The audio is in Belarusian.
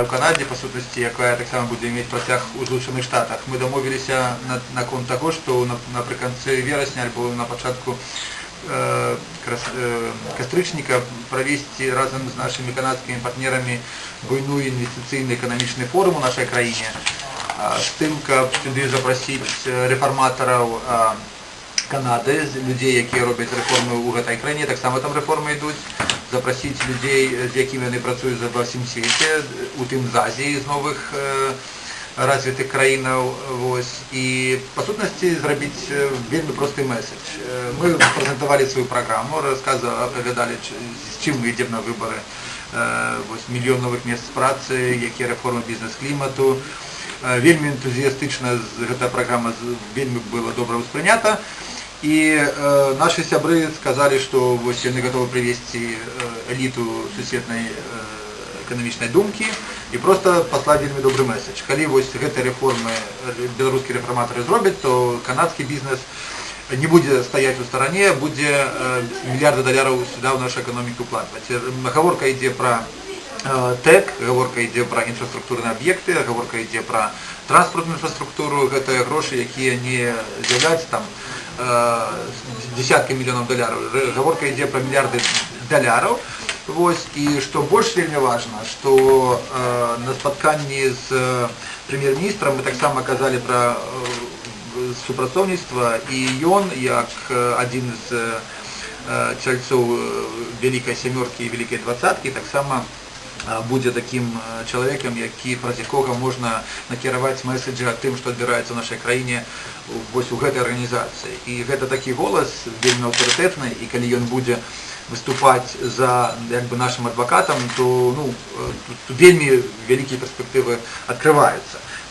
У Канаді, по сутнасці, якая таксама будзе мець працяг у Злучаных Штатах. Мы дамовіліся наконт таго, што напрыканцы верасня альбо на пачатку кастрычніка правесці разам з нашымі канадскімі партнерамі буйную інвестыцыйны эканамічны форум у нашай краіне, з тым, каб сюды запрасіць рэфарматараў Канады, людзей, якія робяць рэформы ў гэтай краіне, таксама там рэформы ідуць, запрасіць людзей, з якімі яны працуюць ва ўсім свеце, у тым з Азіі, з новых развітых краінаў. І, па сутнасці, зрабіць вельмі просты месседж. Мы прэзентавалі сваю праграму, апавядалі, з чым мы ідзем на выбары, мільён новых месц працы, якія рэформы бізнес-клімату. Вельмі энтузіястычна гэтая праграма вельмі была добра ўспрынята. І нашы сябры сказалі, што яны гатовы прывесці эліту сусветнай эканамічнай думкі і проста паслаць вельмі добры месседж. Калі гэтыя рэформы беларускія рэфарматары зробяць, то канадскі бізнес не будзе стаяць у старане, будзе мільярды даляраў сюда ў нашу эканоміку вкладваць. Гаворка ідзе пра тэк, гаворка ідзе пра інфраструктурныя аб'екты, гаворка ідзе пра транспартную інфраструктуру, гэта грошы, якія не з'яўляюцца там десятки мільёнаў даляраў. Гаворка ідзе пра мільярды даляраў. І што больш вельмі важна, што на спатканні з прэм'ер-міністрам мы таксама казалі пра супрацоўніцтва, і ён, як адзін з чальцоў Вялікай сямёркі і Вялікай двадцаткі, таксама будзе такім чалавекам, праз якога можна накіраваць месседжы аб тым, што адбіраецца ў нашай краіне у гэтай арганізацыі. І гэта такі голас вельмі аўтарытэтны, і калі ён будзе выступаць за нашым адвакатам, то вельмі вялікія перспектывы адкрываюцца.